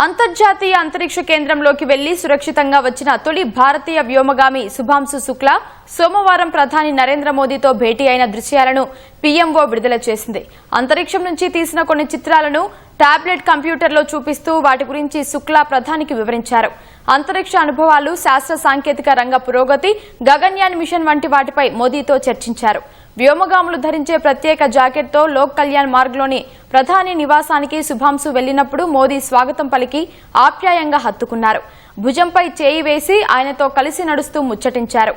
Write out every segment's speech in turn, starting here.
అంతర్జాతీయ అంతరిక్ష కేంద్రంలోకి వెళ్లి సురక్షితంగా వచ్చిన తొలి భారతీయ వ్యోమగామి శుభాంశు శుక్లా సోమవారం ప్రధాని నరేంద్ర మోదీతో భేటీ అయిన దృశ్యాలను పీఎంఓ విడుదల చేసింది. అంతరిక్షం నుంచి తీసిన కొన్ని చిత్రాలను టాబ్లెట్ కంప్యూటర్లో చూపిస్తూ వాటి గురించి శుక్లా ప్రధానికి వివరించారు. అంతరిక్ష అనుభవాలు, శాస్త్ర సాంకేతిక రంగ పురోగతి, గగన్యాన్ మిషన్ వంటి వాటిపై మోదీతో చర్చించారు. వ్యోమగాములు ధరించే ప్రత్యేక జాకెట్తో లోక్ కళ్యాణ్ మార్గ్లోని ప్రధాని నివాసానికి శుభాంశు వెళ్లినప్పుడు మోదీ స్వాగతం పలికి ఆప్యాయంగా హత్తుకున్నారు. భుజంపై చేయి వేసి ఆయనతో కలిసి నడుస్తూ ముచ్చటించారు.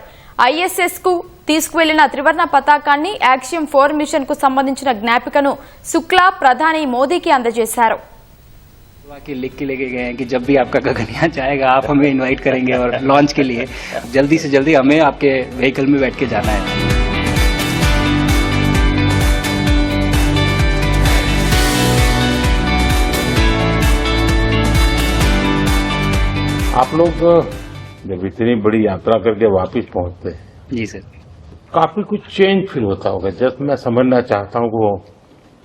ఐఎస్ఎస్ కు తీసుకువెళ్లిన త్రివర్ణ పతాకాన్ని, యాక్సియం 4 మిషన్ కు సంబంధించిన జ్ఞాపికను శుక్లా ప్రధాని మోదీకి అందజేశారు. लिख के लेके गए हैं कि जब भी आपका गगनयान जाएगा आप हमें इनवाइट करेंगे और लॉन्च के लिए जल्दी से जल्दी हमें आपके व्हीकल में बैठ के जाना है. आप लोग जब इतनी बड़ी यात्रा करके वापस पहुंचते हैं, जी सर, काफी कुछ चेंज फील होता होगा. जस्ट मैं समझना चाहता हूं वो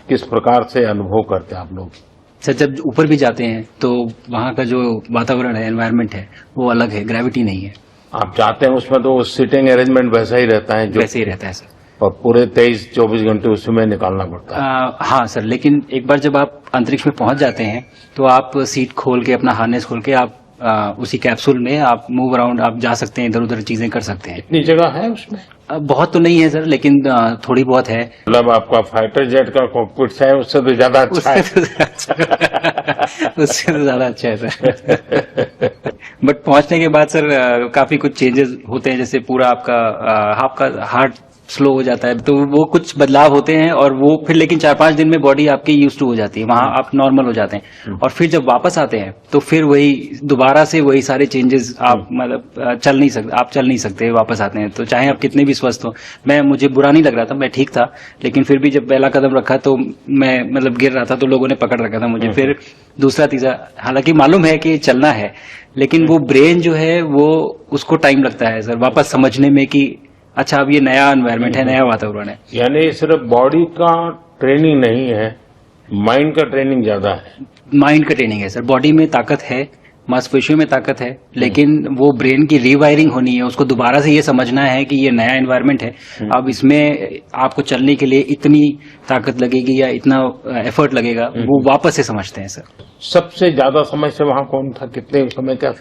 किस प्रकार से अनुभव करते हैं आप लोग. सर जब ऊपर भी जाते हैं तो वहाँ का जो वातावरण है, एनवायरनमेंट है, वो अलग है, ग्रेविटी नहीं है. आप जाते हैं उसमें तो सिटिंग अरेंजमेंट वैसा ही रहता है जो वैसे ही रहता है सर. और पूरे 23-24 घंटे उसमें निकालना पड़ता है. हाँ सर, लेकिन एक बार जब आप अंतरिक्ष में पहुंच जाते हैं तो आप सीट खोल के, अपना हार्नेस खोल के आप उसी कैप्सूल में आप मूव अराउंड आप जा सकते हैं, इधर उधर चीजें कर सकते हैं. इतनी जगह है उसमें? बहुत तो नहीं है सर, लेकिन थोड़ी बहुत है. मतलब आपका फाइटर जेट का कॉकपिट है उससे तो ज्यादा अच्छा है. उससे तो ज्यादा अच्छा है सर. बट पहुंचने के बाद सर काफी कुछ चेंजेस होते हैं. जैसे पूरा आपका हार्ट स्लो हो जाता है, तो वो कुछ बदलाव होते हैं और वो फिर लेकिन 4-5 दिन में बॉडी आपकी यूज टू हो जाती है, वहां आप नॉर्मल हो जाते हैं. और फिर जब वापस आते हैं तो फिर वही दोबारा से वही सारे चेंजेस आप मतलब चल नहीं सकते वापस आते हैं. तो चाहे आप कितने भी स्वस्थ हो, मुझे बुरा नहीं लग रहा था, मैं ठीक था, लेकिन फिर भी जब पहला कदम रखा तो मैं मतलब गिर रहा था तो लोगों ने पकड़ रखा था मुझे. फिर दूसरा तीसरा, हालांकि मालूम है कि चलना है, लेकिन वो ब्रेन जो है वो उसको टाइम लगता है सर वापस समझने में कि अच्छा अब ये नया एनवायरनमेंट है, नया वातावरण है. यानी सिर्फ बॉडी का ट्रेनिंग नहीं है, माइंड का ट्रेनिंग ज्यादा है. माइंड का ट्रेनिंग है सर. बॉडी में ताकत है, मांसपेशियों में ताकत है, लेकिन वो ब्रेन की रीवायरिंग होनी है. उसको दोबारा से ये समझना है कि ये नया एनवायरनमेंट है, अब इसमें आपको चलने के लिए इतनी ताकत लगेगी या इतना एफर्ट लगेगा, वो वापस से समझते हैं सर. सबसे ज्यादा समय से वहाँ कौन था, कितने समय का?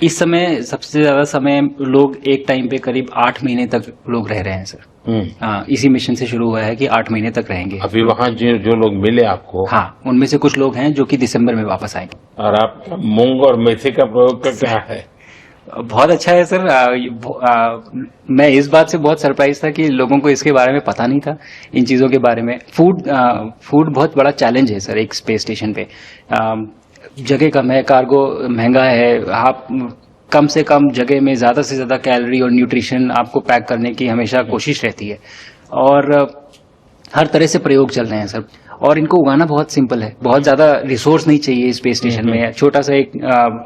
इस समय सबसे ज्यादा समय लोग एक टाइम पे करीब 8 महीने तक लोग रह रहे हैं सर. इसी मिशन से शुरू हुआ है कि 8 महीने तक रहेंगे. अभी वहाँ जो लोग मिले आपको, हाँ, उनमें से कुछ लोग हैं जो कि दिसंबर में वापस आएंगे. और आपका मूंग और मेथी का प्रयोग का क्या है? बहुत अच्छा है सर. मैं इस बात से बहुत सरप्राइज था कि लोगों को इसके बारे में पता नहीं था, इन चीजों के बारे में. फूड बहुत बड़ा चैलेंज है सर एक स्पेस स्टेशन पे. जगह कम है, कार्गो महंगा है, आप कम से कम जगह में ज्यादा से ज्यादा कैलोरी और न्यूट्रिशन आपको पैक करने की हमेशा कोशिश रहती है. और हर तरह से प्रयोग चल रहे हैं सर. और इनको उगाना बहुत सिंपल है, बहुत ज्यादा रिसोर्स नहीं चाहिए स्पेस स्टेशन में. छोटा सा एक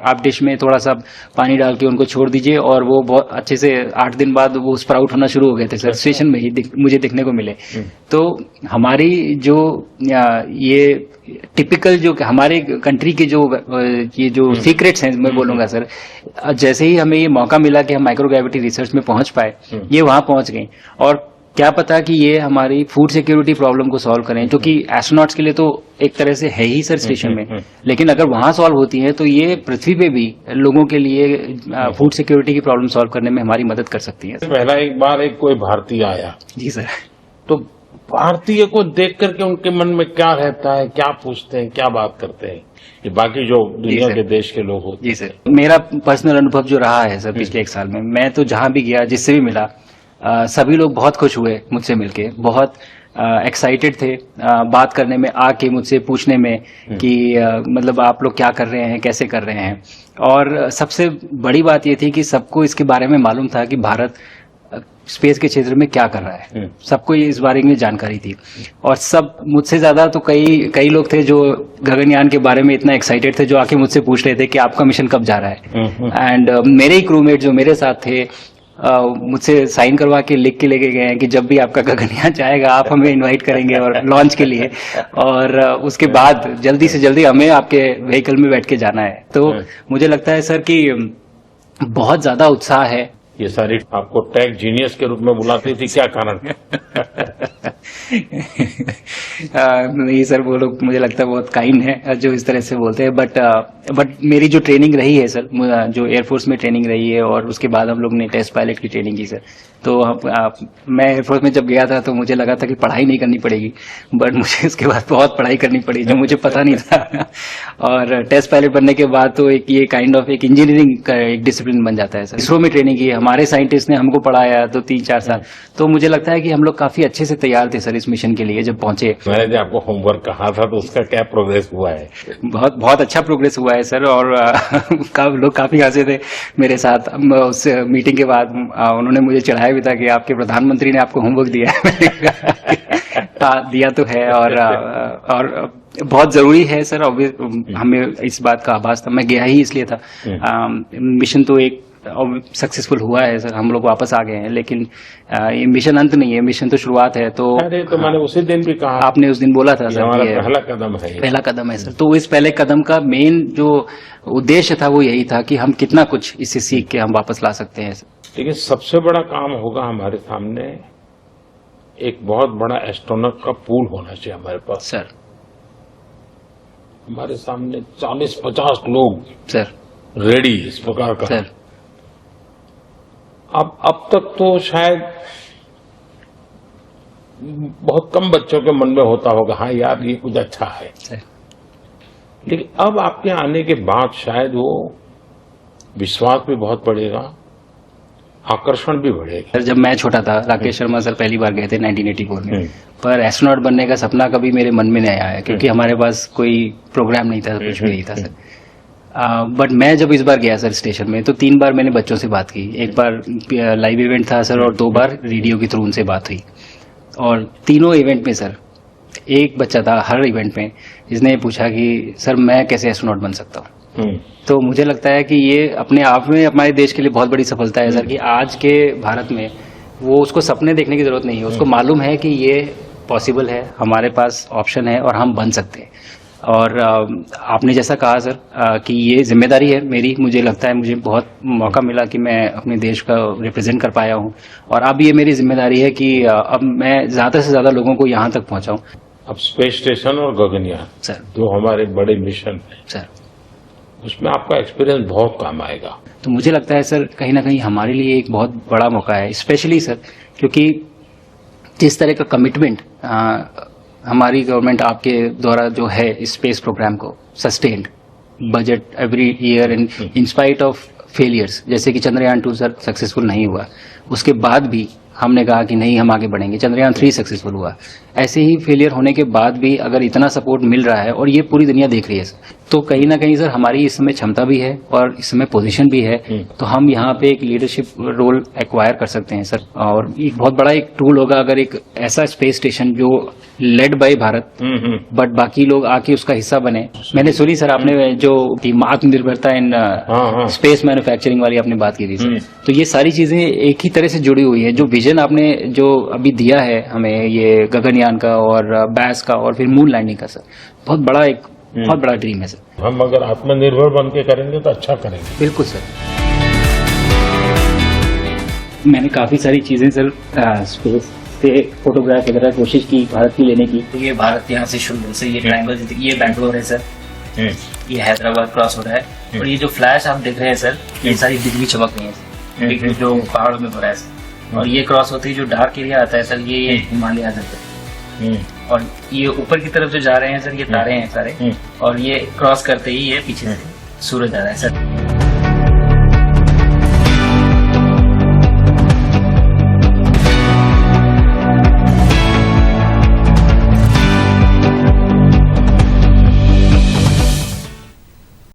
आप डिश में थोड़ा सा पानी डाल के उनको छोड़ दीजिए और वो बहुत अच्छे से 8 दिन बाद वो स्प्राउट होना शुरू हो गए थे सर. स्टेशन में ही मुझे देखने को मिले. तो हमारी जो ये टिपिकल जो हमारे कंट्री के ये जो सीक्रेट्स हैं मैं बोलूंगा सर, जैसे ही हमें ये मौका मिला कि हम माइक्रोग्रेविटी रिसर्च में पहुंच पाए, ये वहां पहुंच गए. और क्या पता कि ये हमारी फूड सिक्योरिटी प्रॉब्लम को सॉल्व करें, जो कि एस्ट्रोनॉट्स के लिए तो एक तरह से है ही सर स्टेशन में, लेकिन अगर वहां सॉल्व होती है तो ये पृथ्वी पे भी लोगों के लिए फूड सिक्योरिटी की प्रॉब्लम सॉल्व करने में हमारी मदद कर सकती है. पहला एक बार कोई भारतीय आया. जी सर. तो भारतीय को देख करके उनके मन में क्या रहता है, क्या पूछते हैं, क्या बात करते हैं, ये बाकी जो दुनिया के देश के लोग होते हैं? जी सर, मेरा पर्सनल अनुभव जो रहा है सर पिछले 1 साल में, मैं तो जहां भी गया, जिससे भी मिला, सभी लोग बहुत खुश हुए मुझसे मिलके, बहुत एक्साइटेड थे बात करने में, आके मुझसे पूछने में कि मतलब आप लोग क्या कर रहे हैं, कैसे कर रहे हैं. और सबसे बड़ी बात ये थी कि सबको इसके बारे में मालूम था कि भारत स्पेस के क्षेत्र में क्या कर रहा है. सबको इस बारे में जानकारी थी. और सब मुझसे ज्यादा तो कई लोग थे जो गगनयान के बारे में इतना एक्साइटेड थे, जो आके मुझसे पूछ रहे थे कि आपका मिशन कब जा रहा है. एंड मेरे ही क्रूमेट जो मेरे साथ थे मुझसे साइन करवा के लिख के लेके गए हैं कि जब भी आपका गगनयान जाएगा आप हमें इनवाइट करेंगे और लॉन्च के लिए, और उसके बाद जल्दी से जल्दी हमें आपके व्हीकल में बैठ के जाना है। तो मुझे लगता है सर कि बहुत ज्यादा उत्साह है। ये सारी आपको टेक जीनियस के रूप में बुलाती थी, क्या कारण? नहीं सर, वो लोग मुझे लगता है बहुत काइंड है जो इस तरह से बोलते हैं, बट मेरी जो ट्रेनिंग रही है सर, जो एयरफोर्स में ट्रेनिंग रही है और उसके बाद हम लोग ने टेस्ट पायलट की ट्रेनिंग की सर। तो मैं एयरफोर्स में जब गया था तो मुझे लगा था कि पढ़ाई नहीं करनी पड़ेगी, बट मुझे इसके बाद बहुत पढ़ाई करनी पड़ी जो मुझे पता नहीं था। और टेस्ट पायलट बनने के बाद तो एक ये काइंड ऑफ एक इंजीनियरिंग का एक डिसिप्लिन बन जाता है सर। इसरो में ट्रेनिंग की, हमारे साइंटिस्ट ने हमको पढ़ाया तो 3-4 साल, तो मुझे लगता है कि हम लोग काफी अच्छे से तैयार थे सर इस मिशन के लिए जब पहुंचे। मैंने जो आपको होमवर्क कहा था तो उसका क्या प्रोग्रेस हुआ है? बहुत बहुत अच्छा प्रोग्रेस हुआ है सर, और लोग काफी हंसे थे मेरे साथ। उस मीटिंग के बाद उन्होंने मुझे चढ़ाया भी था कि आपके प्रधानमंत्री ने आपको होमवर्क दिया है। दिया तो है, और बहुत जरूरी है सर। हमें इस बात का आभास था, मैं गया ही इसलिए था। मिशन तो एक सक्सेसफुल हुआ है सर, हम लोग वापस आ गए हैं, लेकिन ये मिशन अंत नहीं है, मिशन तो शुरुआत है। तो अरे तो मैंने उसी दिन भी कहा, आपने उस दिन बोला था सर, हमारा पहला कदम है, पहला कदम है सर। तो इस पहले कदम का मेन जो उद्देश्य था वो यही था कि हम कितना कुछ इससे सीख के हम वापस ला सकते हैं सर। लेकिन सबसे बड़ा काम होगा हमारे सामने, एक बहुत बड़ा एस्ट्रोनॉट का पूल होना चाहिए हमारे पास सर। हमारे सामने 40-50 लोग सर रेडी इस प्रकार का सर। अब तक तो शायद बहुत कम बच्चों के मन में होता होगा, हाँ यार ये कुछ अच्छा है सर। लेकिन अब आपके आने के बाद शायद वो विश्वास भी बहुत बढ़ेगा, आकर्षण भी बढ़ेगा। सर जब मैं छोटा था, राकेश शर्मा सर पहली बार गए थे 1984 में, पर एस्ट्रोनॉट बनने का सपना कभी मेरे मन में नहीं आया, क्योंकि हमारे पास कोई प्रोग्राम नहीं था, कुछ भी नहीं था सर। बट मैं जब इस बार गया सर स्टेशन में, तो 3 बार मैंने बच्चों से बात की। एक बार लाइव इवेंट था सर, और 2 बार रेडियो के थ्रू उनसे बात हुई। और तीनों इवेंट में सर एक बच्चा था हर इवेंट में जिसने पूछा कि सर मैं कैसे एस्ट्रोनॉट बन सकता हूँ। तो मुझे लगता है कि ये अपने आप में हमारे देश के लिए बहुत बड़ी सफलता है सर, कि आज के भारत में वो उसको सपने देखने की जरूरत नहीं है, उसको मालूम है कि ये पॉसिबल है, हमारे पास ऑप्शन है और हम बन सकते हैं। और आपने जैसा कहा सर कि ये जिम्मेदारी है मेरी, मुझे लगता है मुझे बहुत मौका मिला कि मैं अपने देश का रिप्रेजेंट कर पाया हूँ, और अब ये मेरी जिम्मेदारी है कि अब मैं ज्यादा से ज्यादा लोगों को यहाँ तक पहुँचाऊँ। अब स्पेस स्टेशन और गगनयान सर, जो हमारे बड़े मिशन है सर, उसमें आपका एक्सपीरियंस बहुत काम आएगा। तो मुझे लगता है सर कहीं ना कहीं हमारे लिए एक बहुत बड़ा मौका है, स्पेशली सर क्योंकि जिस तरह का कमिटमेंट हमारी गवर्नमेंट आपके द्वारा जो है स्पेस प्रोग्राम को sustained budget every year in spite of failures, जैसे कि चंद्रयान 2 सर सक्सेसफुल नहीं हुआ, उसके बाद भी हमने कहा कि नहीं हम आगे बढ़ेंगे, चंद्रयान 3 सक्सेसफुल हुआ। ऐसे ही फेलियर होने के बाद भी अगर इतना सपोर्ट मिल रहा है और ये पूरी दुनिया देख रही है सर, तो कहीं ना कहीं सर हमारी इस समय क्षमता भी है और इस समय पोजीशन भी है, तो हम यहाँ पे एक लीडरशिप रोल एक्वायर कर सकते हैं सर। और एक बहुत बड़ा एक टूल होगा अगर एक ऐसा स्पेस स्टेशन जो लेड बाय भारत बट बाकी लोग आके उसका हिस्सा बने। मैंने सुनी सर आपने जो आत्मनिर्भरता इन स्पेस मैन्युफैक्चरिंग वाली आपने बात की थी सर, तो ये सारी चीजें एक ही तरह से जुड़ी हुई है। जो विजन आपने जो अभी दिया है हमें ये गगनयान का और बैस का और फिर मून लैंडिंग का सर, बहुत बड़ा ड्रीम है सर। हम अगर आत्मनिर्भर बन के करेंगे तो अच्छा करेंगे। बिल्कुल सर। मैंने काफी सारी चीजें सर स्पेस से फोटोग्राफ वगैरह कोशिश की भारत की लेने की। तो ये भारत यहाँ से शुरू से ये ट्रायंगल, ये बैंगलोर है सर, ये हैदराबाद क्रॉस हो रहा है, और ये जो फ्लैश आप देख रहे हैं सर ये सारी बिजली चमक रही है सर, जो पहाड़ों में हो रहा है सर। और ये क्रॉस होती है जो डार्क एरिया आता है सर, ये हिमालय आ जाता है, और ये ऊपर की तरफ जो जा रहे हैं सर ये तारे हैं सारे, और ये क्रॉस करते ही ये पीछे से सूरज आ रहा है सर।